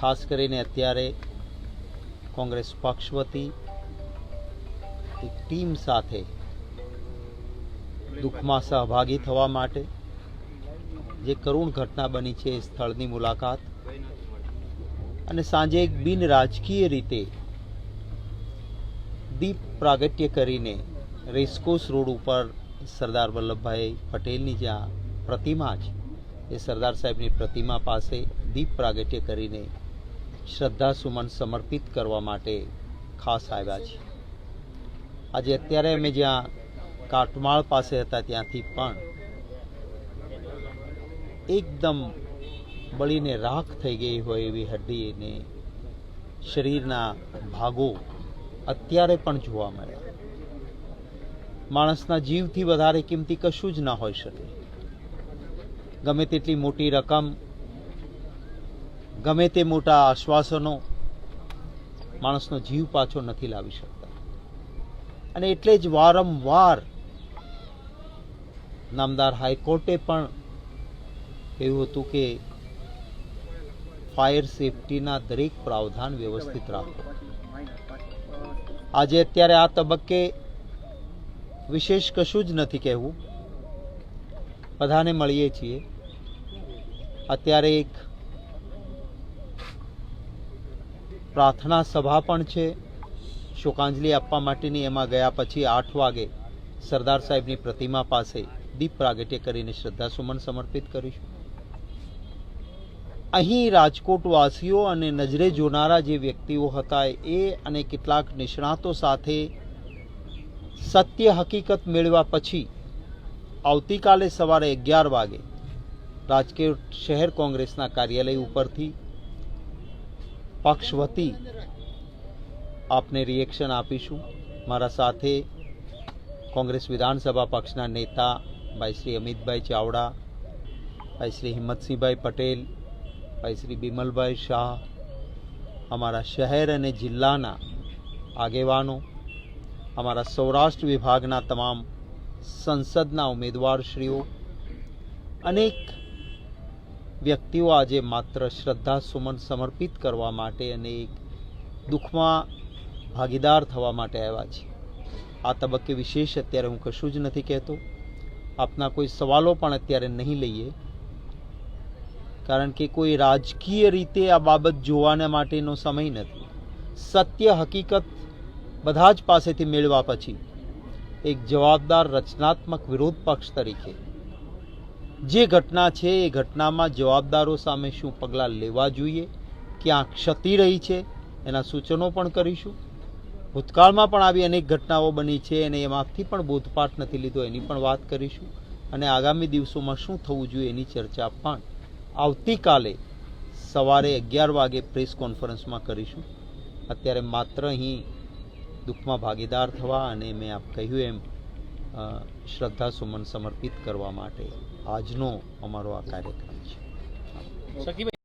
ખાસ કરીને અત્યારે કોંગ્રેસ પક્ષ વતી એક ટીમ સાથે દુઃખમાં સહભાગી થવા માટે જે કરુણ ઘટના બની છે એ સ્થળની મુલાકાત અને સાંજે એક બિન રાજકીય રીતે દીપ પ્રાગટ્ય કરીને રેસકોર્સ રોડ ઉપર સરદાર વલ્લભભાઈ પટેલની જ્યાં પ્રતિમા છે એ સરદાર સાહેબની પ્રતિમા પાસે દીપ પ્રાગટ્ય કરીને શ્રદ્ધાસુમન સમર્પિત કરવા માટે ખાસ આવ્યા છે। આજે અત્યારે અમે જ્યાં કાટમાળ પાસે હતા ત્યાંથી પણ એકદમ બળીને રાખ થઈ ગઈ હોય એવી હડ્ડી અને શરીરના ભાગો અત્યારે પણ જોવા મળ્યા। માણસના જીવથી વધારે કિંમતી કશું જ ના હોઈ શકે। ગમે તેટલી મોટી રકમ, ગમે તે મોટા આશ્વાસનો માણસનો જીવ પાછો નથી લાવી શકતા। અને એટલે જ વારંવાર નામદાર હાઈકોર્ટે પણ એવું હતું કે ફાયર સેફટીના દરેક પ્રાવધાન વ્યવસ્થિત રાખો। આજે અત્યારે આ તબક્કે વિશેષ કશું જ નથી કહેવું, બધાને મળીએ છીએ। અત્યારે એક પ્રાર્થના સભા પણ છે શોકાંજલિ આપવા માટેની। એમાં ગયા પછી 8 વાગે સરદાર સાહેબની પ્રતિમા પાસે દીપ પ્રાગટ્ય કરીને શ્રદ્ધાસુમન સમર્પિત કરીશું। અહીં રાજકોટ વાસીઓ અને નજરે જોનારા જે વ્યક્તિઓ હતા એ અને કેટલાક નિષ્ણાતો સાથે સત્ય હકીકત મેળવ્યા પછી આવતીકાલે સવારે 11 વાગે રાજકોટ શહેર કોંગ્રેસના કાર્યાલય ઉપરથી પક્ષ વતી આપને રિએક્શન આપીશું। મારા સાથે કોંગ્રેસ વિધાનસભા પક્ષના નેતા ભાઈ શ્રી અમિતભાઈ ચાવડા, ભાઈ શ્રી હિંમતસિંહભાઈ પટેલ, ભાઈ શ્રી બિમલભાઈ શાહ, અમારા શહેર અને જિલ્લાના આગેવાનો, અમારા સૌરાષ્ટ્ર વિભાગના તમામ સંસદના ઉમેદવારશ્રીઓ, અનેક વ્યક્તિઓ આજે માત્ર શ્રદ્ધાસુમન સમર્પિત કરવા માટે અને એક દુઃખમાં ભાગીદાર થવા માટે આવ્યા છે। આ તબક્કે વિશેષ અત્યારે હું કશું જ નથી કહેતો। આપના કોઈ સવાલો પણ અત્યારે નહીં લઈએ, કારણ કે કોઈ રાજકીય રીતે આ બાબત જોવાના માટેનો સમય નથી। સત્ય હકીકત બધા જ પાસેથી મેળવ્યા પછી એક જવાબદાર રચનાત્મક વિરોધ પક્ષ તરીકે જે ઘટના છે એ ઘટનામાં જવાબદારો સામે શું પગલાં લેવા જોઈએ, ક્યાં ક્ષતિ રહી છે એના સૂચનો પણ કરીશું। ભૂતકાળમાં પણ આવી અનેક ઘટનાઓ બની છે અને એમાંથી પણ બોધપાઠ નથી લીધો એની પણ વાત કરીશું। અને આગામી દિવસોમાં શું થવું જોઈએ એની ચર્ચા પણ આવતીકાલે સવારે 11 વાગે પ્રેસ કોન્ફરન્સમાં કરીશું। અત્યારે માત્ર અહીં દુઃખમાં ભાગીદાર થવા અને મેં આપ કહ્યું એમ શ્રદ્ધાસુમન સમર્પિત કરવા માટે આજનો અમારો આ કાર્યક્રમ છે।